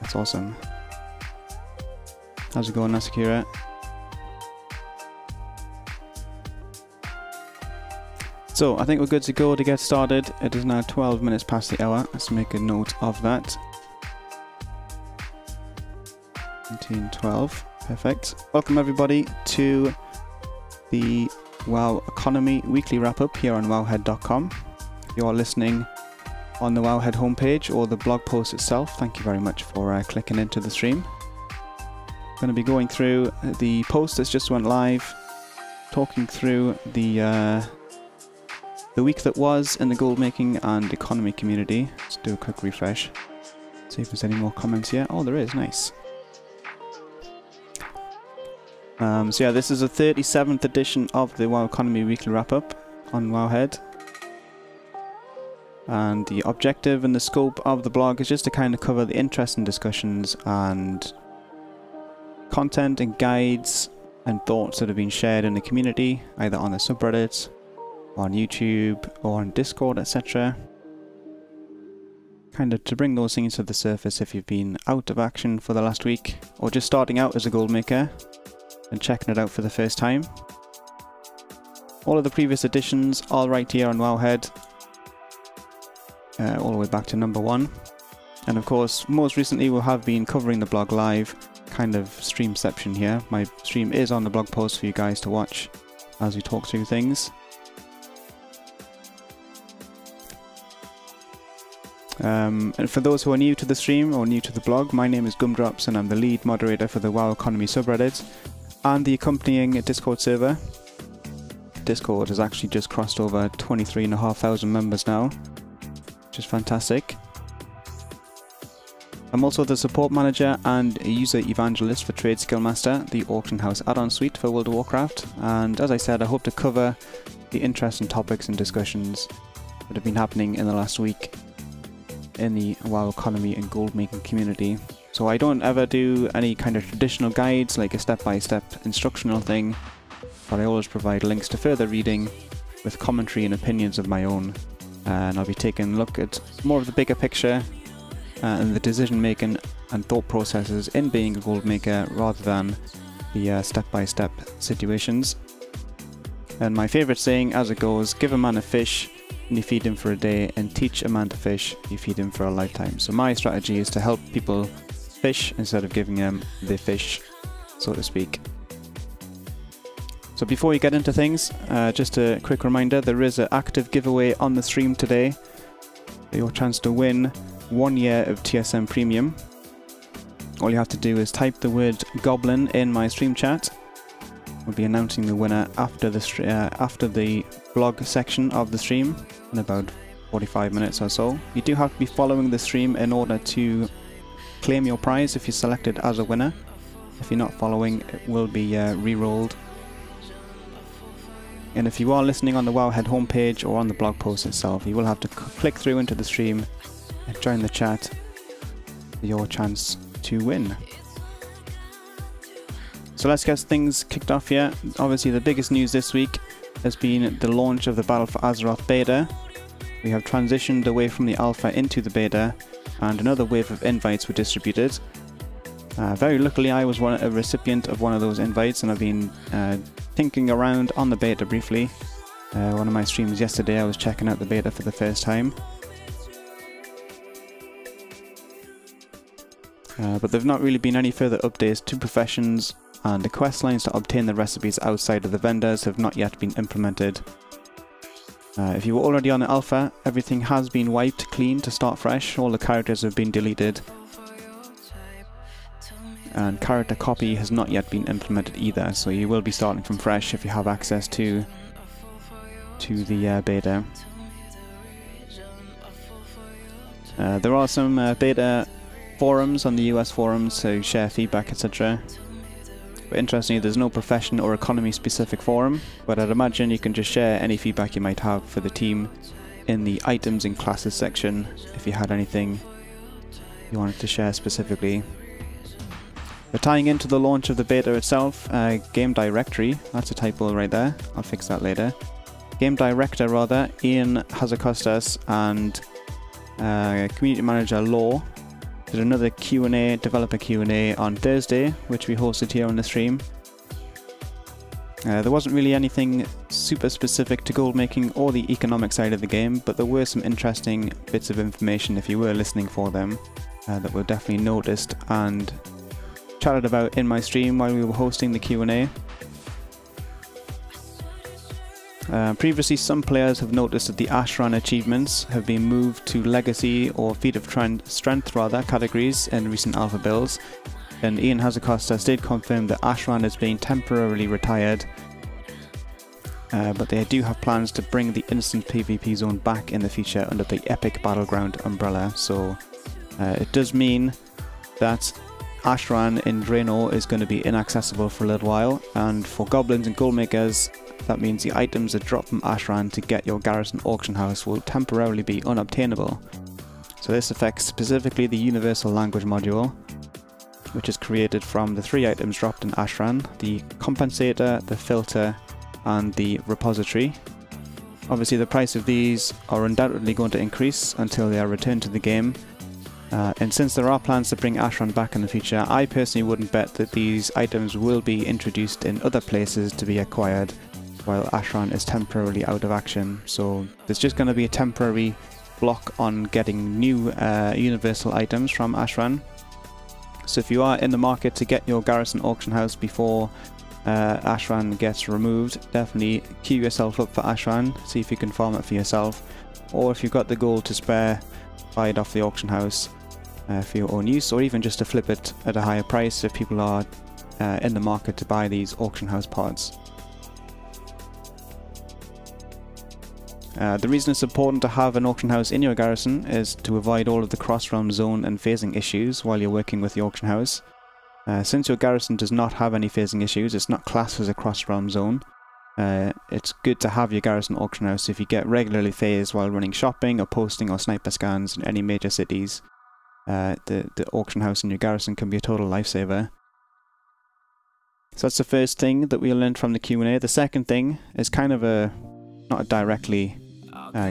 That's awesome. How's it going, Nasakira? So, I think we're good to go to get started. It is now 12 minutes past the hour. Let's make a note of that. 19:12. Perfect. Welcome everybody to the WoW Economy Weekly Wrap-Up here on wowhead.com. If you are listening on the Wowhead homepage or the blog post itself, thank you very much for clicking into the stream. I'm going to be going through the post that's just went live, talking through the week that was in the gold making and economy community. Let's do a quick refresh, see if there's any more comments here. Oh, there is. Nice. So yeah, this is the 37th edition of the WoW Economy Weekly Wrap-Up on Wowhead. And the objective and the scope of the blog is just to kind of cover the interesting discussions and content and guides and thoughts that have been shared in the community, either on the subreddits, on YouTube, or on Discord, etc. Kind of to bring those things to the surface if you've been out of action for the last week, or just starting out as a gold maker and checking it out for the first time. All of the previous editions are right here on Wowhead, all the way back to number 1. And of course, most recently we have been covering the blog live, kind of streamception here. My stream is on the blog post for you guys to watch as we talk through things. And for those who are new to the stream or new to the blog, my name is Gumdrops and I'm the lead moderator for the WoW Economy subreddit and the accompanying Discord server. Discord has actually just crossed over 23,500 members now, which is fantastic. I'm also the support manager and a user evangelist for Trade Skillmaster, the auction house add-on suite for World of Warcraft, and as I said, I hope to cover the interesting topics and discussions that have been happening in the last week in the WoW economy and gold making community. So I don't ever do any kind of traditional guides like a step-by-step instructional thing, but I always provide links to further reading with commentary and opinions of my own, and I'll be taking a look at more of the bigger picture and the decision making and thought processes in being a gold maker rather than the step-by-step situations. And my favourite saying as it goes, give a man a fish and you feed him for a day, and teach a man to fish, you feed him for a lifetime. So my strategy is to help people fish instead of giving them the fish, so to speak. So before we get into things, just a quick reminder, there is an active giveaway on the stream today. Your chance to win 1 year of TSM Premium. All you have to do is type the word goblin in my stream chat. We'll be announcing the winner after the blog section of the stream in about 45 minutes or so. You do have to be following the stream in order to claim your prize if you're selected as a winner. If you're not following, it will be re-rolled. And if you are listening on the Wowhead homepage or on the blog post itself, you will have to click through into the stream and join the chat for your chance to win. So let's get things kicked off here. Obviously the biggest news this week has been the launch of the Battle for Azeroth beta. We have transitioned away from the alpha into the beta, and another wave of invites were distributed. Very luckily I was a recipient of one of those invites, and I've been tinking around on the beta briefly. One of my streams yesterday I was checking out the beta for the first time. But there have not really been any further updates to professions, and the quest lines to obtain the recipes outside of the vendors have not yet been implemented. If you were already on the alpha, everything has been wiped clean to start fresh. All the characters have been deleted, and character copy has not yet been implemented either, so you will be starting from fresh if you have access to the beta. There are some beta forums on the US forums to share feedback, etc. But interestingly, there's no profession or economy specific forum, but I'd imagine you can just share any feedback you might have for the team in the items and classes section if you had anything you wanted to share specifically. But tying into the launch of the beta itself, game directory, that's a typo right there, I'll fix that later. Game director rather, Ian Hazakostas and community manager Law Did another Q&A, developer Q&A on Thursday, which we hosted here on the stream. There wasn't really anything super specific to gold making or the economic side of the game, but there were some interesting bits of information if you were listening for them that were definitely noticed and chatted about in my stream while we were hosting the Q&A. Previously, some players have noticed that the Ashran achievements have been moved to Legacy or Feat of Strength categories in recent alpha builds. And Ian Hazakostas did confirm that Ashran is being temporarily retired, but they do have plans to bring the instant PvP zone back in the future under the Epic Battleground umbrella. So it does mean that Ashran in Draenor is going to be inaccessible for a little while, and for goblins and goldmakers, that means the items that drop from Ashran to get your garrison auction house will temporarily be unobtainable. So this affects specifically the Universal Language module, which is created from the 3 items dropped in Ashran: the Compensator, the Filter, and the Repository. Obviously the price of these are undoubtedly going to increase until they are returned to the game, and since there are plans to bring Ashran back in the future, I personally wouldn't bet that these items will be introduced in other places to be acquired while Ashran is temporarily out of action. So there's just going to be a temporary block on getting new universal items from Ashran. So if you are in the market to get your garrison auction house before Ashran gets removed, definitely queue yourself up for Ashran, see if you can farm it for yourself, or if you've got the gold to spare, buy it off the auction house for your own use, or even just to flip it at a higher price if people are in the market to buy these auction house pods. The reason it's important to have an auction house in your garrison is to avoid all of the cross-realm zone and phasing issues while you're working with the auction house. Since your garrison does not have any phasing issues, it's not classed as a cross-realm zone, it's good to have your garrison auction house if you get regularly phased while running shopping or posting or sniper scans in any major cities. The auction house in your garrison can be a total lifesaver. So that's the first thing that we learned from the Q&A. The second thing is kind of not directly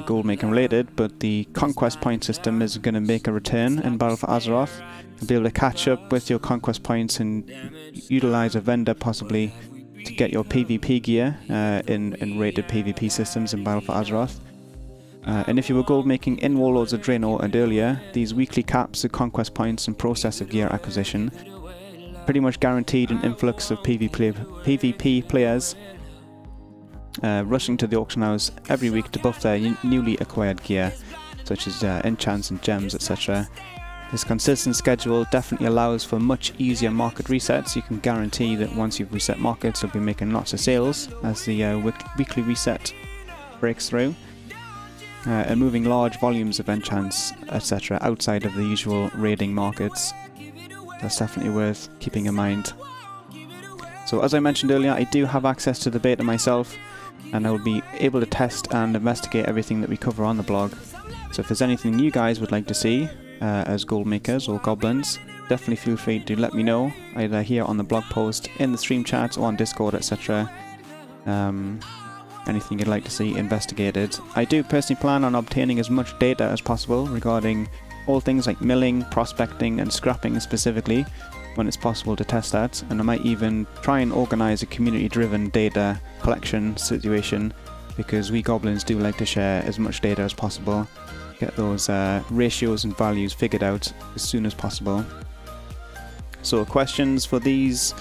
gold making related, but the conquest point system is going to make a return in Battle for Azeroth. You'll be able to catch up with your conquest points and utilize a vendor possibly to get your PvP gear in rated PvP systems in Battle for Azeroth. And if you were gold making in Warlords of Draenor and earlier, these weekly caps of conquest points and process of gear acquisition pretty much guaranteed an influx of PvP players rushing to the auction house every week to buff their newly acquired gear, such as enchants and gems, etc. This consistent schedule definitely allows for much easier market resets. You can guarantee that once you've reset markets, you'll be making lots of sales as the weekly reset breaks through, and moving large volumes of enchants, etc. outside of the usual raiding markets. That's definitely worth keeping in mind. So as I mentioned earlier, I do have access to the beta myself, and I will be able to test and investigate everything that we cover on the blog. So if there's anything you guys would like to see as gold makers or goblins, definitely feel free to let me know, either here on the blog post, in the stream chat, or on Discord, etc. Anything you'd like to see investigated. I do personally plan on obtaining as much data as possible regarding all things like milling, prospecting and scrapping specifically, when it's possible to test that, and I might even try and organise a community-driven data collection situation, because we goblins do like to share as much data as possible, get those ratios and values figured out as soon as possible. So questions for these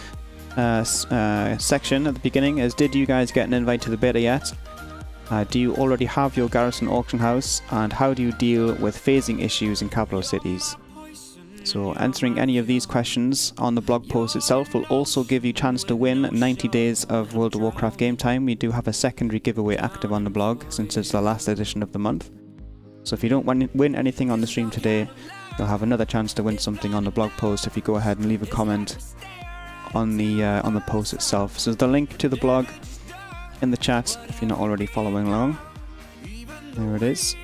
section at the beginning is, did you guys get an invite to the beta yet? Do you already have your garrison auction house, and how do you deal with phasing issues in capital cities? So answering any of these questions on the blog post itself will also give you a chance to win 90 days of World of Warcraft game time. We do have a secondary giveaway active on the blog since it's the last edition of the month. So if you don't win anything on the stream today, you'll have another chance to win something on the blog post if you go ahead and leave a comment on the post itself. So there's the link to the blog in the chat if you're not already following along. There it is.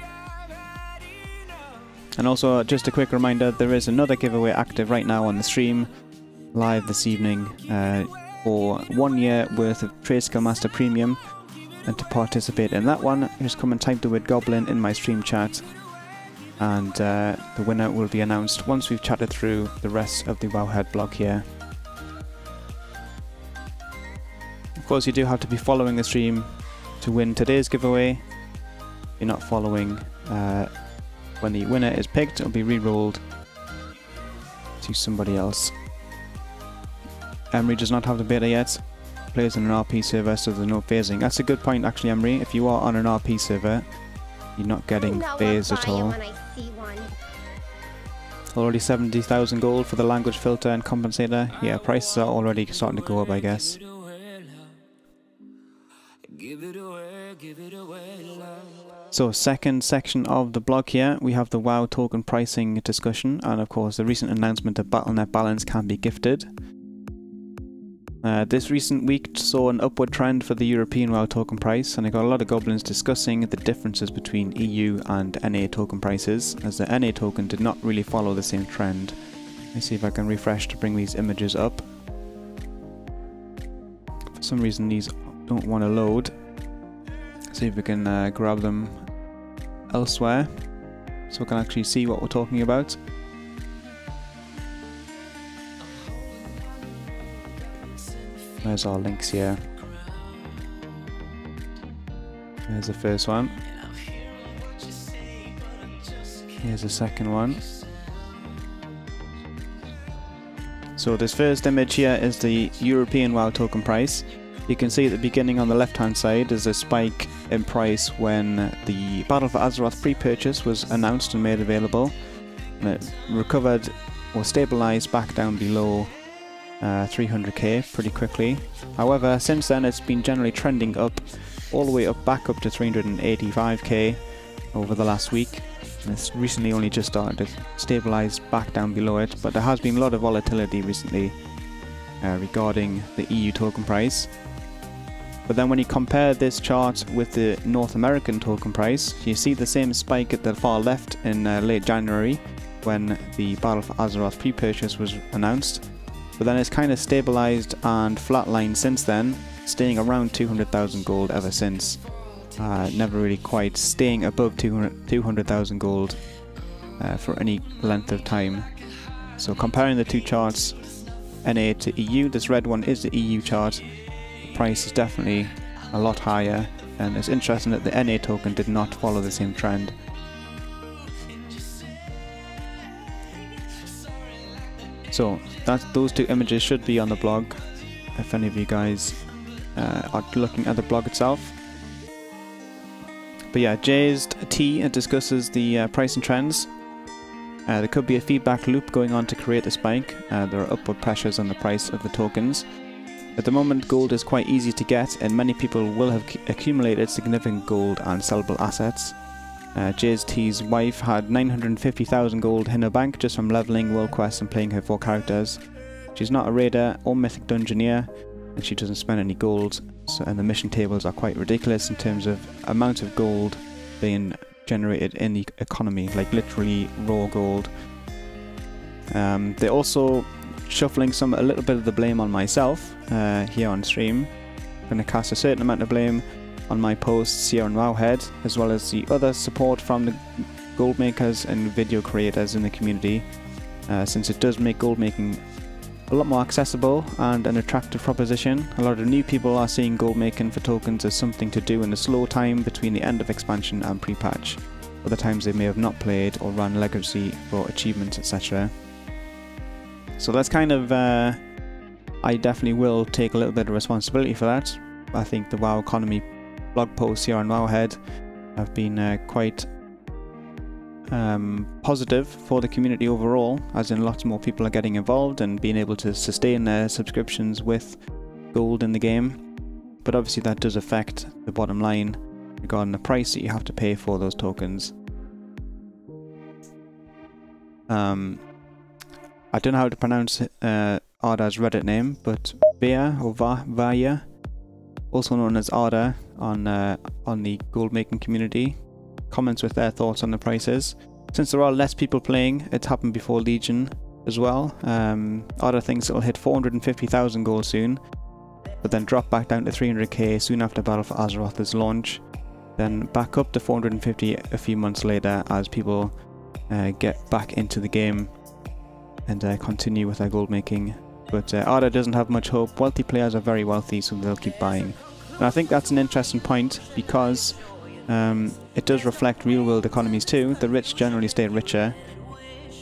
And also, just a quick reminder, there is another giveaway active right now on the stream, live this evening, for 1 year worth of Trade Skill Master Premium. And to participate in that one, just come and type the word Goblin in my stream chat, and the winner will be announced once we've chatted through the rest of the Wowhead blog here. Of course, you do have to be following the stream to win today's giveaway. If you're not following, when the winner is picked, it'll be re-rolled to somebody else. Emery does not have the beta yet. Plays on an RP server, so there's no phasing. That's a good point, actually, Emery. If you are on an RP server, you're not getting phased at all. Already 70,000 gold for the language filter and compensator. Yeah, prices are already starting to go up, I guess. So, second section of the blog here, we have the WoW token pricing discussion, and of course the recent announcement that Battle.net balance can be gifted. This recent week saw an upward trend for the European WoW token price, and I got a lot of goblins discussing the differences between EU and NA token prices, as the NA token did not really follow the same trend. Let me see if I can refresh to bring these images up. For some reason these don't want to load. See if we can grab them elsewhere so we can actually see what we're talking about. There's our links here. There's the first one. Here's the second one. So this first image here is the European WoW token price. You can see at the beginning on the left hand side there's a spike in price when the Battle for Azeroth pre-purchase was announced and made available, and it recovered or stabilized back down below 300k pretty quickly. However, since then it's been generally trending up all the way up back up to 385k over the last week, and it's recently only just started to stabilize back down below it, but there has been a lot of volatility recently regarding the EU token price. But then when you compare this chart with the North American token price, you see the same spike at the far left in late January when the Battle for Azeroth pre-purchase was announced. But then it's kind of stabilized and flatlined since then, staying around 200,000 gold ever since. Never really quite staying above 200,000 gold for any length of time. So comparing the two charts, NA to EU, this red one is the EU chart. The price is definitely a lot higher, and it's interesting that the NA token did not follow the same trend. So those two images should be on the blog if any of you guys are looking at the blog itself. But yeah, Jazed T discusses the pricing trends. There could be a feedback loop going on to create a spike. There are upward pressures on the price of the tokens. At the moment, gold is quite easy to get, and many people will have accumulated significant gold and sellable assets. Jazed T's wife had 950,000 gold in her bank just from leveling world quests and playing her 4 characters. She's not a raider or mythic dungeoneer, and she doesn't spend any gold, and the mission tables are quite ridiculous in terms of amount of gold being generated in the economy, like literally raw gold. They're also shuffling a little bit of the blame on myself here on stream. I'm going to cast a certain amount of blame on my posts here on Wowhead, as well as the other support from the gold makers and video creators in the community, since it does make gold making a lot more accessible and an attractive proposition. A lot of new people are seeing gold making for tokens as something to do in the slow time between the end of expansion and pre-patch, other times they may have not played or run legacy for achievements, etc. So that's kind of, I definitely will take a little bit of responsibility for that. I think the WoW economy blog posts here on Wowhead have been quite positive for the community overall, as in lots more people are getting involved and being able to sustain their subscriptions with gold in the game. But obviously that does affect the bottom line regarding the price that you have to pay for those tokens. I don't know how to pronounce Arda's Reddit name, but Vaya or Vaya, also known as Arda on the gold making community, comments with their thoughts on the prices. Since there are less people playing, it's happened before Legion as well. Arda thinks it'll hit 450,000 gold soon, but then drop back down to 300k soon after Battle for Azeroth's launch, then back up to 450 a few months later as people get back into the game and continue with their gold making. But Arda doesn't have much hope. Wealthy players are very wealthy, so they'll keep buying. And I think that's an interesting point, because it does reflect real world economies too. The rich generally stay richer,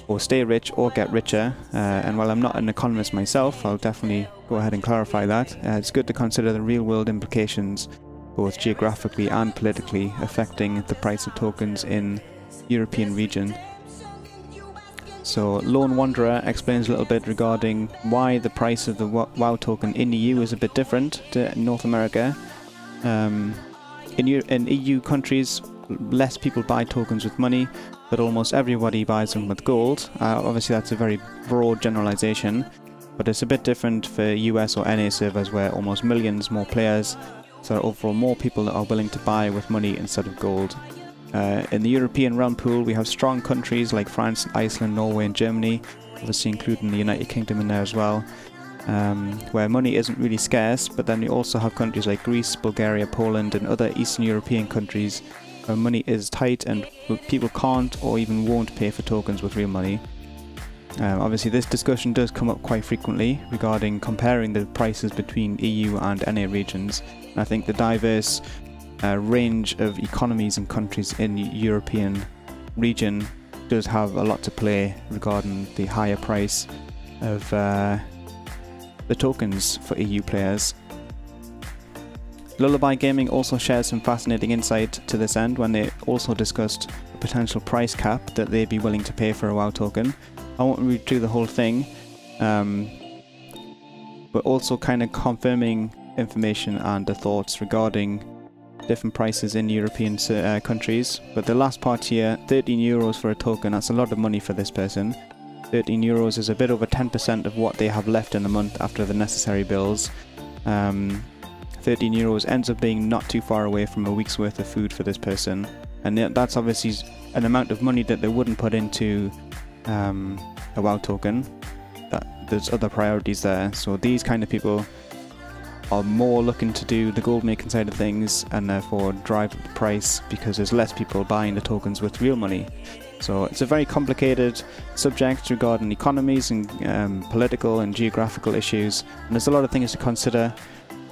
or stay rich or get richer, and while I'm not an economist myself, I'll definitely go ahead and clarify that. It's good to consider the real world implications, both geographically and politically, affecting the price of tokens in the European region. So Lone Wanderer explains a little bit regarding why the price of the WoW token in EU is a bit different to North America. In EU countries, less people buy tokens with money, but almost everybody buys them with gold. Obviously that's a very broad generalization, but it's a bit different for US or NA servers, where almost millions more players, so overall more people that are willing to buy with money instead of gold. In the European realm pool, we have strong countries like France, Iceland, Norway and Germany, obviously including the United Kingdom in there as well, where money isn't really scarce. But then we also have countries like Greece, Bulgaria, Poland and other Eastern European countries where money is tight and people can't or even won't pay for tokens with real money. Obviously this discussion does come up quite frequently regarding comparing the prices between EU and NA regions. And I think the diverse range of economies and countries in the European region does have a lot to play regarding the higher price of the tokens for EU players. Lullaby Gaming also shares some fascinating insight to this end when they also discussed a potential price cap that they'd be willing to pay for a WoW token. I won't read through the whole thing, but also kind of confirming information and the thoughts regarding different prices in European countries. But the last part here, 13 euros for a token, that's a lot of money for this person. 13 euros is a bit over 10% of what they have left in a month after the necessary bills. 13 euros ends up being not too far away from a week's worth of food for this person, and that's obviously an amount of money that they wouldn't put into a WoW token. There's other priorities there, so these kind of people are more looking to do the gold making side of things and therefore drive up the price because there's less people buying the tokens with real money. So it's a very complicated subject regarding economies and political and geographical issues, and there's a lot of things to consider,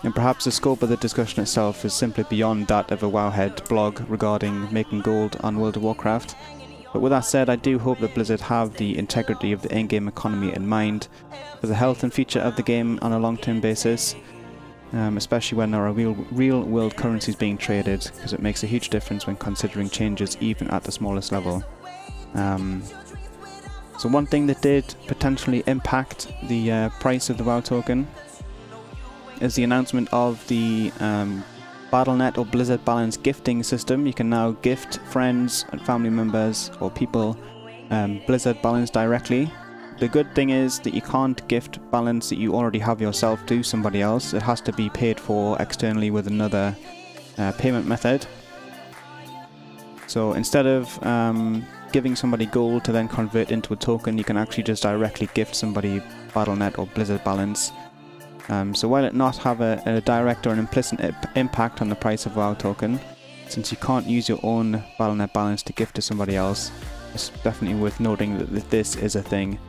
and perhaps the scope of the discussion itself is simply beyond that of a Wowhead blog regarding making gold on World of Warcraft. But with that said, I do hope that Blizzard have the integrity of the in-game economy in mind for the health and future of the game on a long-term basis. Especially when there are real world currencies being traded, because it makes a huge difference when considering changes even at the smallest level. So one thing that did potentially impact the price of the WoW token is the announcement of the Battle.net or Blizzard Balance gifting system. You can now gift friends and family members or people Blizzard Balance directly. The good thing is that you can't gift balance that you already have yourself to somebody else. It has to be paid for externally with another payment method. So instead of giving somebody gold to then convert into a token, you can actually just directly gift somebody Battle.net or Blizzard Balance. So while it not have a direct or an implicit impact on the price of WoW token, since you can't use your own Battle.net Balance to gift to somebody else, it's definitely worth noting that this is a thing.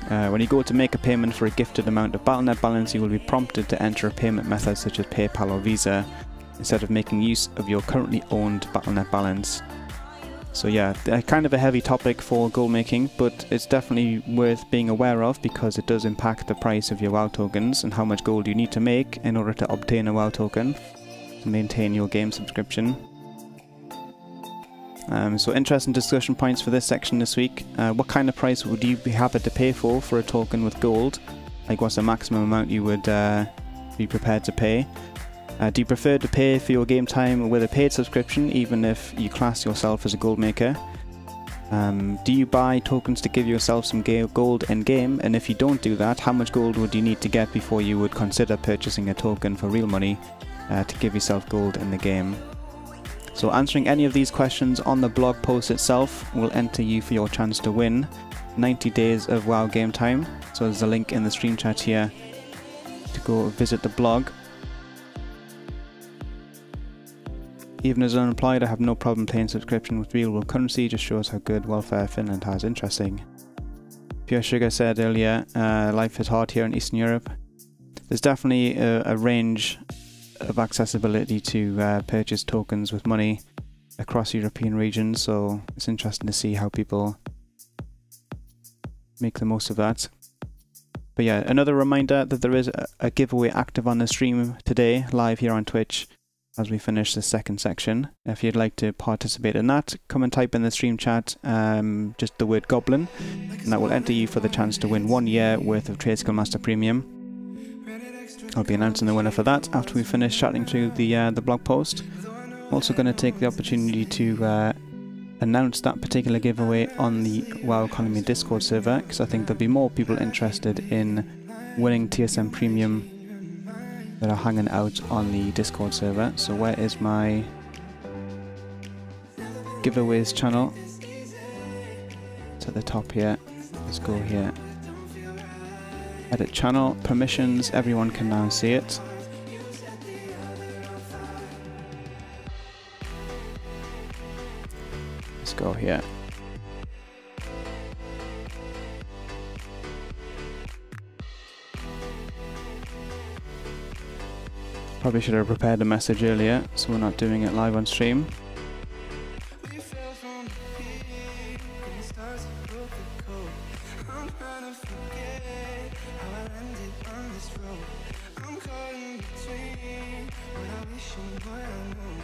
When you go to make a payment for a gifted amount of Battle.net Balance, you will be prompted to enter a payment method such as PayPal or Visa, instead of making use of your currently owned Battle.net Balance. So yeah, kind of a heavy topic for gold making, but it's definitely worth being aware of because it does impact the price of your WoW tokens and how much gold you need to make in order to obtain a WoW token to maintain your game subscription. So interesting discussion points for this section this week. What kind of price would you be happy to pay for a token with gold? Like what's the maximum amount you would be prepared to pay? Do you prefer to pay for your game time with a paid subscription even if you class yourself as a gold maker? Do you buy tokens to give yourself some gold in game, and if you don't do that, how much gold would you need to get before you would consider purchasing a token for real money to give yourself gold in the game? So answering any of these questions on the blog post itself will enter you for your chance to win 90 days of WoW game time. So there's a link in the stream chat here to go visit the blog. Even as unemployed, I have no problem paying subscription with real world currency. Just shows how good welfare Finland has. Interesting. Pure Sugar said earlier, life is hard here in Eastern Europe. There's definitely a range of accessibility to purchase tokens with money across European regions, so it's interesting to see how people make the most of that. But yeah, another reminder that there is a giveaway active on the stream today, live here on Twitch, as we finish the second section. If you'd like to participate in that, come and type in the stream chat just the word Goblin, and that will enter you for the chance to win 1 year worth of Trade Skill Master Premium. I'll be announcing the winner for that after we finish chatting through the blog post. I'm also going to take the opportunity to announce that particular giveaway on the WoW Economy Discord server, because I think there'll be more people interested in winning TSM Premium that are hanging out on the Discord server. So where is my giveaways channel? It's at the top here. Let's go here. Edit channel, permissions, everyone can now see it. Let's go here. Probably should have prepared a message earlier, so we're not doing it live on stream.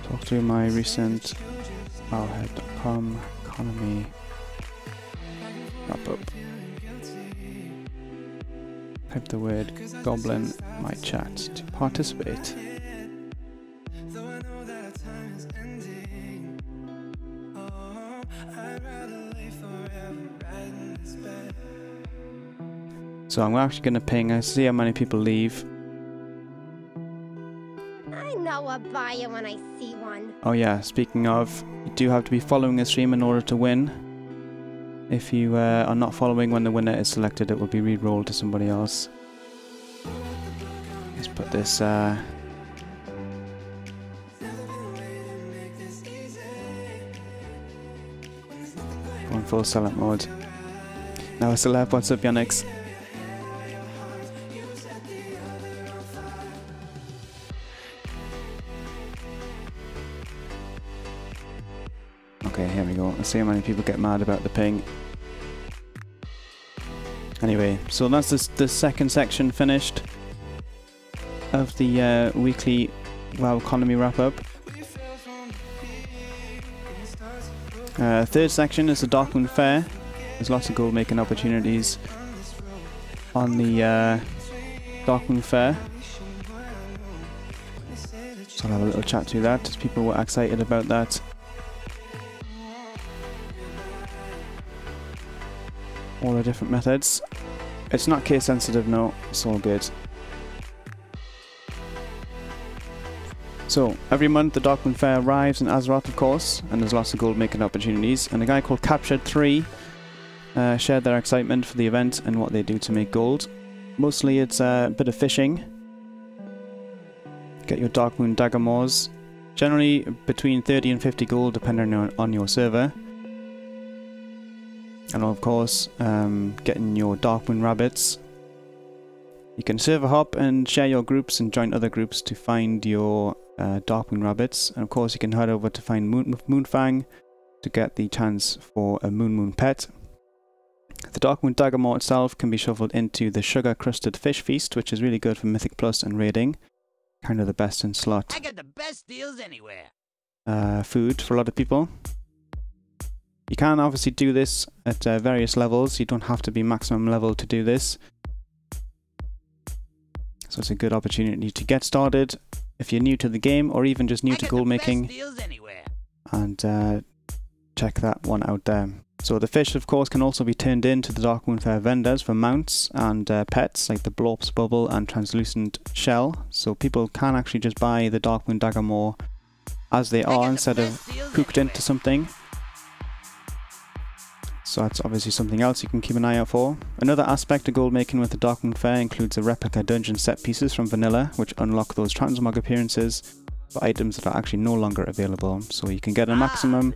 Talk through my recent wowhead.com economy wrap up. Type the word Goblin in my chat to participate. So I'm actually going to ping, I see how many people leave. I know a buyer when I see one. Oh yeah, speaking of, you do have to be following a stream in order to win. If you are not following when the winner is selected, it will be re-rolled to somebody else. Let's put this going full sellout mode. Now I still have what's up, Yannick? Okay, here we go. Let's see how many people get mad about the ping. Anyway, so that's the second section finished of the weekly WoW economy wrap up. Third section is the Darkmoon Faire. There's lots of gold making opportunities on the Darkmoon Faire. So I'll have a little chat through that, as people were excited about that. All the different methods. It's not case sensitive, no, it's all good. So, every month the Darkmoon Faire arrives in Azeroth, of course, and there's lots of gold making opportunities. And a guy called Captured3 shared their excitement for the event and what they do to make gold. Mostly it's a bit of fishing. Get your Darkmoon Dagamores. Generally between 30 and 50 gold depending on your server. And of course, getting your Darkmoon Rabbits. You can server hop and share your groups and join other groups to find your Darkmoon Rabbits. And of course, you can head over to find Moonfang to get the chance for a Moon pet. The Darkmoon Dagamore itself can be shuffled into the Sugar Crusted Fish Feast, which is really good for Mythic Plus and raiding. Kind of the best in slot. I got the best deals anywhere. Food for a lot of people. You can obviously do this at various levels. You don't have to be maximum level to do this. So it's a good opportunity to get started if you're new to the game or even just new to gold making. And check that one out there. So the fish, of course, can also be turned into the Darkmoon Faire vendors for mounts and pets like the Blorps Bubble and Translucent Shell. So people can actually just buy the Darkmoon Dagamore as they are instead of cooked into something. So that's obviously something else you can keep an eye out for. Another aspect of gold making with the Darkmoon Faire includes the replica dungeon set pieces from vanilla, which unlock those transmog appearances. for items that are actually no longer available. So you can get a maximum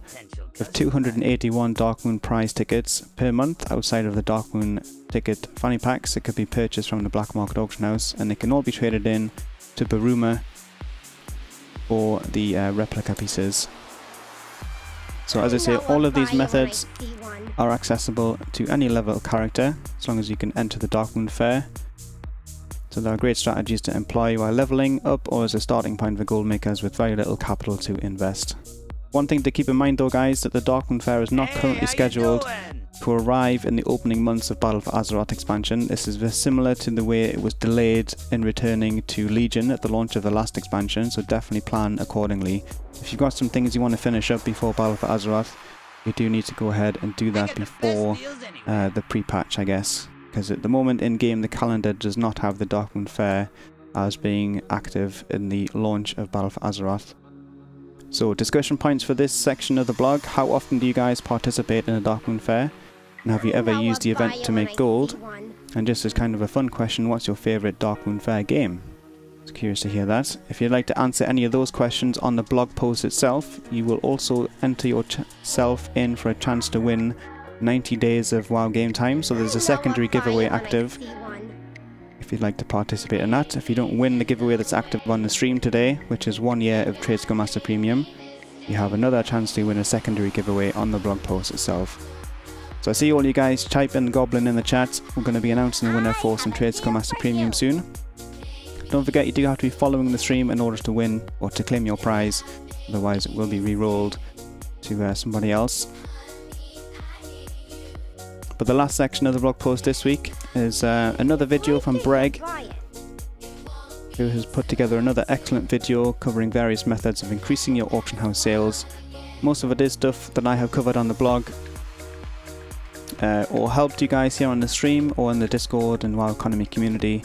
of 281 Darkmoon prize tickets per month outside of the Darkmoon ticket fanny packs. It could be purchased from the black market auction house, and they can all be traded in to Baruma for the replica pieces. So as I say, all of these methods are accessible to any level character as long as you can enter the Darkmoon Faire. So there are great strategies to employ while leveling up or as a starting point for gold makers with very little capital to invest. One thing to keep in mind though guys, that the Darkmoon Faire is not currently scheduled to arrive in the opening months of Battle for Azeroth expansion. This is very similar to the way it was delayed in returning to Legion at the launch of the last expansion, so definitely plan accordingly. If you've got some things you want to finish up before Battle for Azeroth, you do need to go ahead and do that before the pre-patch, I guess. Because at the moment in game the calendar does not have the Darkmoon Faire as being active in the launch of Battle for Azeroth. So discussion points for this section of the blog: how often do you guys participate in a Darkmoon Faire? And have you ever used the event to make gold? And just as kind of a fun question, what's your favourite Darkmoon Faire game? I was curious to hear that. If you'd like to answer any of those questions on the blog post itself, you will also enter yourself in for a chance to win 90 days of WoW game time. So there's a secondary giveaway active if you'd like to participate in that. If you don't win the giveaway that's active on the stream today, which is 1 year of Trade Skill Master Premium, you have another chance to win a secondary giveaway on the blog post itself. So I see all you guys type in Goblin in the chat. We're going to be announcing the winner for some Trade Skill Master Premium soon. Don't forget, you do have to be following the stream in order to win or to claim your prize, otherwise it will be re-rolled to somebody else. But the last section of the blog post this week is another video from Breg, who has put together another excellent video covering various methods of increasing your auction house sales. Most of it is stuff that I have covered on the blog, or helped you guys here on the stream or in the Discord and WoW Economy community.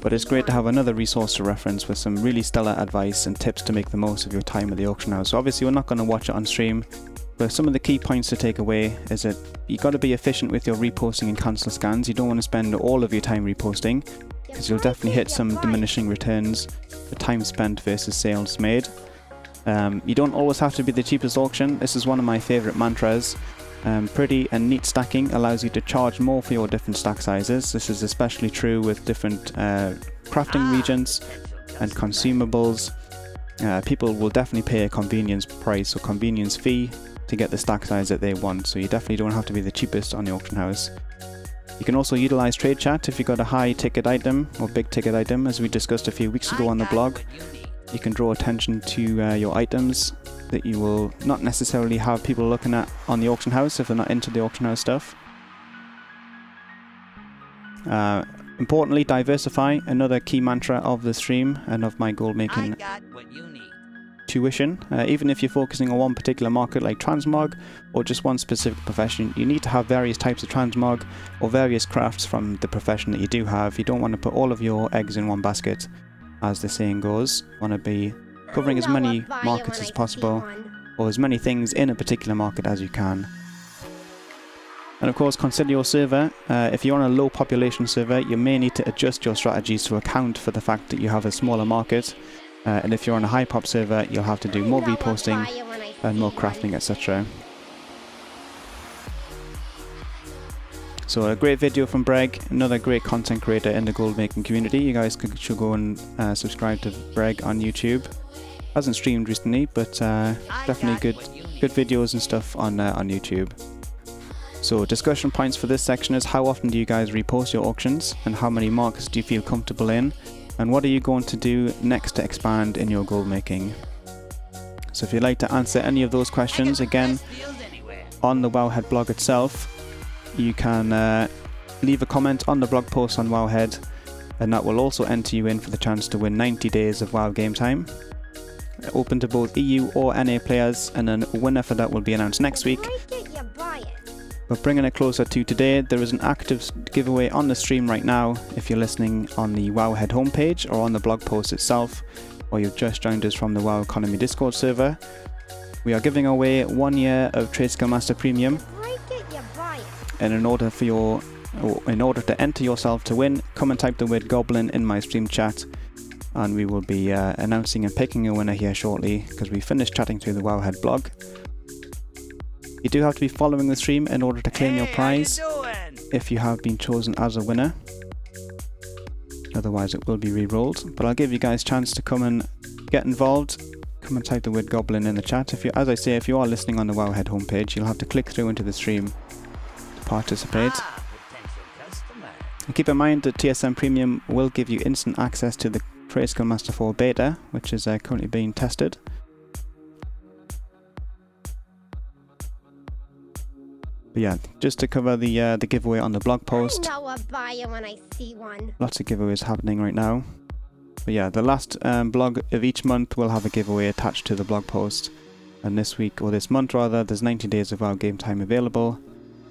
But it's great to have another resource to reference with some really stellar advice and tips to make the most of your time at the auction house. So obviously we're not going to watch it on stream, but some of the key points to take away is that you've got to be efficient with your reposting and cancel scans. You don't want to spend all of your time reposting, because you'll definitely hit some diminishing returns for time spent versus sales made. You don't always have to be the cheapest auction. This is one of my favourite mantras. Pretty and neat stacking allows you to charge more for your different stack sizes. This is especially true with different crafting regions and consumables. People will definitely pay a convenience price or convenience fee to get the stack size that they want, so you definitely don't have to be the cheapest on the auction house. You can also utilize trade chat if you've got a high ticket item or big ticket item, as we discussed a few weeks ago on the blog. You can draw attention to your items that you will not necessarily have people looking at on the auction house if they're not into the auction house stuff. Importantly, diversify, another key mantra of the stream and of my gold making tuition. Even if you're focusing on one particular market like transmog or just one specific profession, you need to have various types of transmog or various crafts from the profession that you do have. You don't want to put all of your eggs in one basket, as the saying goes. You want to be covering as many markets as possible, or as many things in a particular market as you can. And of course, consider your server. If you're on a low population server, you may need to adjust your strategies to account for the fact that you have a smaller market. And if you're on a high pop server, you'll have to do more reposting and more crafting, etc. So a great video from Breg, another great content creator in the gold making community. You guys should go and subscribe to Breg on YouTube. Hasn't streamed recently, but definitely good videos and stuff on YouTube. So discussion points for this section is: how often do you guys repost your auctions, and how many markets do you feel comfortable in, and what are you going to do next to expand in your gold making? So if you'd like to answer any of those questions, again, on the Wowhead blog itself, you can leave a comment on the blog post on Wowhead, and that will also enter you in for the chance to win 90 days of WoW game time. Open to both EU or NA players, and then a winner for that will be announced next week. But bringing it closer to today, there is an active giveaway on the stream right now if you're listening on the Wowhead homepage or on the blog post itself, or you've just joined us from the WoW Economy Discord server. We are giving away 1 year of Trade Skill Master Premium, and in order to enter yourself to win, come and type the word Goblin in my stream chat, and we will be announcing and picking a winner here shortly because we finished chatting through the Wowhead blog. You do have to be following the stream in order to claim your prize if you have been chosen as a winner. Otherwise it will be re-rolled. But I'll give you guys a chance to come and get involved. Come and type the word goblin in the chat. If you, as I say, if you are listening on the Wowhead homepage, you'll have to click through into the stream to participate. And keep in mind that TSM Premium will give you instant access to the Trade Skill Master 4 beta, which is currently being tested. But yeah, just to cover the giveaway on the blog post. I know a buyer when I see one. Lots of giveaways happening right now. But yeah, the last blog of each month will have a giveaway attached to the blog post. And this week, or this month rather, there's 90 days of WoW game time available.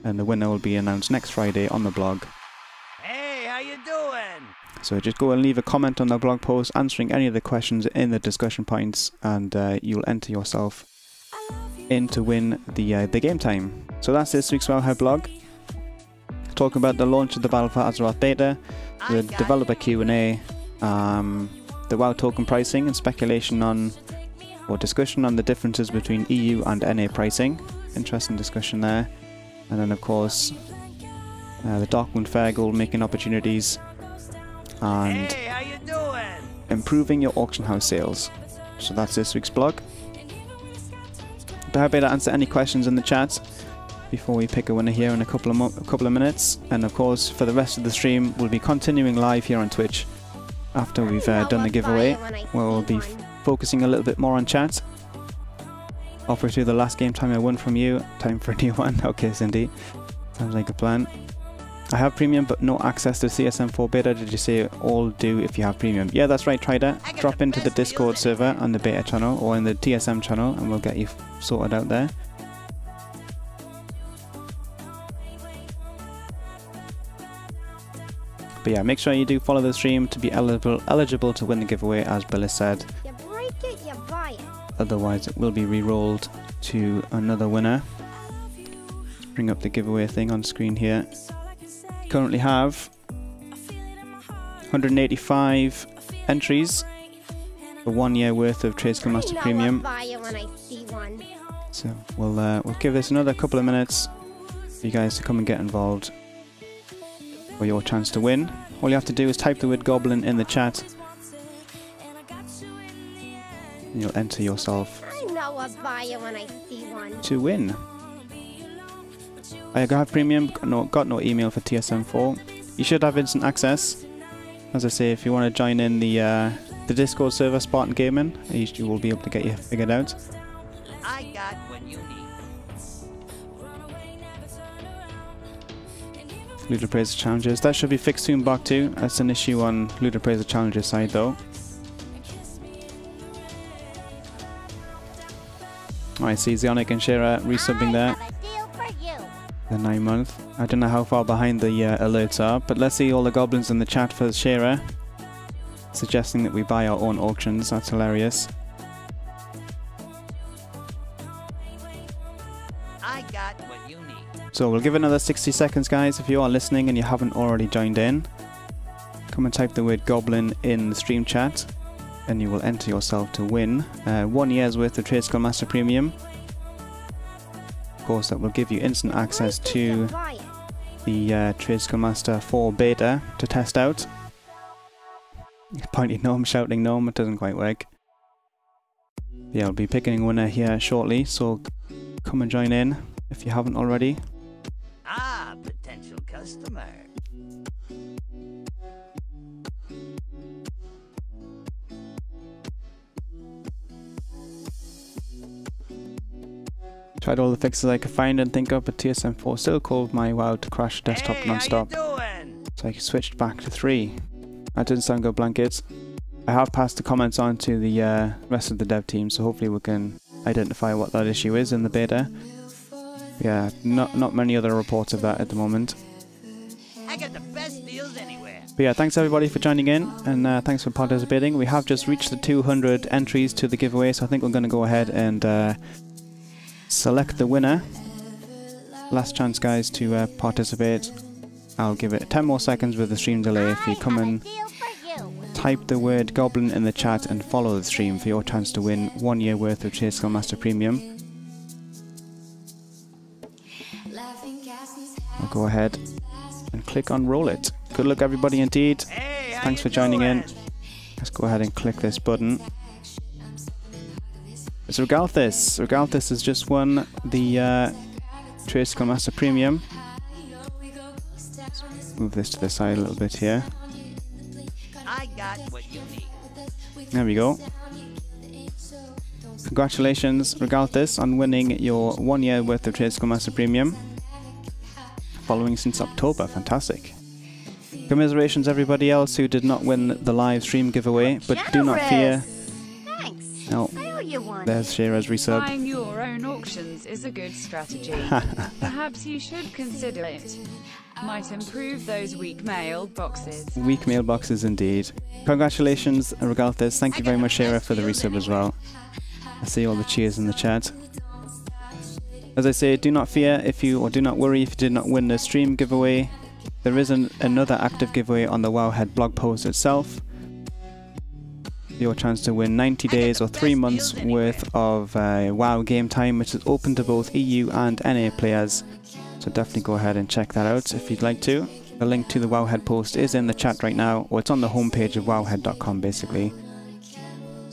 And the winner will be announced next Friday on the blog. Hey, how you doing? So just go and leave a comment on the blog post answering any of the questions in the discussion points, and you'll enter yourself in to win the game time. So that's this week's Wowhead blog. Talking about the launch of the Battle for Azeroth beta, the developer Q&A, the WoW token pricing and speculation on, or discussion on the differences between EU and NA pricing. Interesting discussion there. And then of course the Darkmoon Faire gold making opportunities and improving your auction house sales. So that's this week's blog. But happy to answer any questions in the chat before we pick a winner here in a couple of minutes. And of course, for the rest of the stream, we'll be continuing live here on Twitch after we've done the giveaway, where we'll be focusing a little bit more on chat. Offer through the last game time I won from you. Time for a new one. Okay, Cindy. Sounds like a plan. I have premium but no access to CSM4 beta. Did you say all do if you have premium? Yeah, that's right, Trider. Drop into the Discord server on the beta channel or in the TSM channel and we'll get you sorted out there. But yeah, make sure you do follow the stream to be eligible to win the giveaway, as Bill has said. You break it, you buy it. Otherwise it will be re-rolled to another winner. Let's bring up the giveaway thing on screen here. Currently have 185 entries for 1 year worth of Trade Skill Master Premium. So we'll give this another couple of minutes for you guys to come and get involved for your chance to win. All you have to do is type the word goblin in the chat and you'll enter yourself to win. I have premium, got no email for TSM4. You should have instant access. As I say, if you want to join in the Discord server, Spartan Gaming, you will be able to get you figured out. I got what you need. Looter Praiser Challenges. That should be fixed soon, Bach 2. That's an issue on Looter Praiser Challenges side though. I see Zionic and Shira resubbing there. The 9 month. I don't know how far behind the alerts are, but let's see all the goblins in the chat for Shira suggesting that we buy our own auctions. That's hilarious. I got what you need. So we'll give it another 60 seconds, guys. If you are listening and you haven't already joined in, come and type the word goblin in the stream chat and you will enter yourself to win 1 year's worth of Trade Skill Master Premium. Of course, that will give you instant access to the Trade Skill Master 4 beta to test out. Pointy gnome, shouting gnome, it doesn't quite work. Yeah, I'll be picking a winner here shortly, so come and join in if you haven't already. Ah, potential customer. Tried all the fixes I could find and think of, but TSM4 still called my WoW to crash desktop non-stop. So I switched back to 3. That didn't sound good, Blankets. I have passed the comments on to the rest of the dev team, so hopefully we can identify what that issue is in the beta. Yeah, not many other reports of that at the moment. I got the best deals anywhere. But yeah, thanks everybody for joining in, and thanks for participating. We have just reached the 200 entries to the giveaway, so I think we're going to go ahead and select the winner. Last chance, guys, to participate. I'll give it 10 more seconds with the stream delay if you come and type the word goblin in the chat and follow the stream for your chance to win 1 year worth of Trade Skill Master Premium. I'll go ahead and click on roll it. Good luck everybody indeed. Hey, how Thanks you for joining in. doing? Let's go ahead and click this button. It's Regalthus. Regalthus has just won the Trade Skill Master Premium. Let's move this to the side a little bit here. I got what you need. There we go. Congratulations, Regalthus, on winning your 1 year worth of Trade Skill Master Premium. Following since October. Fantastic. Commiserations everybody else who did not win the live stream giveaway, but do not fear. Thanks. No, I owe you one. there's Shira's resub. Buying your own auctions is a good strategy. Perhaps you should consider it. Might improve those weak mailboxes. Weak mailboxes indeed. Congratulations, Regalthus. Thank you very much, Shira, for the resub as well. I see all the cheers in the chat. As I say, do not fear if you, or do not worry if you did not win the stream giveaway. There is another active giveaway on the Wowhead blog post itself. Your chance to win 90 days or 3 months worth of WoW game time, which is open to both EU and NA players. So definitely go ahead and check that out if you'd like to. The link to the Wowhead post is in the chat right now, or it's on the homepage of wowhead.com basically,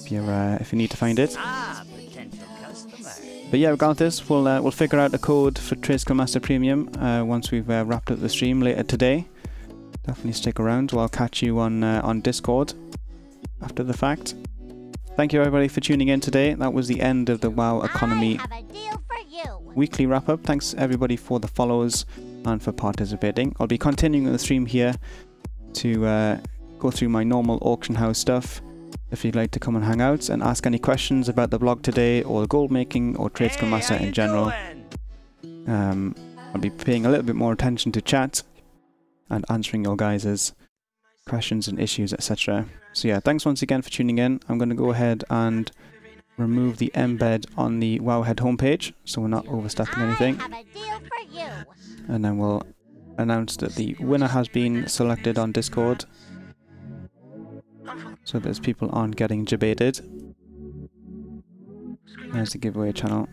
if you need to find it. Ah, potential customer. But yeah, regardless, we'll figure out a code for Trade Skill Master Premium once we've wrapped up the stream later today. Definitely stick around, or I'll catch you on Discord after the fact. Thank you everybody for tuning in today. That was the end of the WoW Economy I have a deal for you. weekly wrap up. Thanks everybody for the follows and for participating. I'll be continuing the stream here to go through my normal auction house stuff. If you'd like to come and hang out and ask any questions about the blog today, or the gold making, or Trade Skill Master in general, I'll be paying a little bit more attention to chat and answering your guys' questions and issues, etc. So yeah, thanks once again for tuning in. I'm going to go ahead and remove the embed on the Wowhead homepage, so we're not overstepping anything. I have a deal for you. And then we'll announce that the winner has been selected on Discord, so that people aren't getting debated. There's the giveaway channel.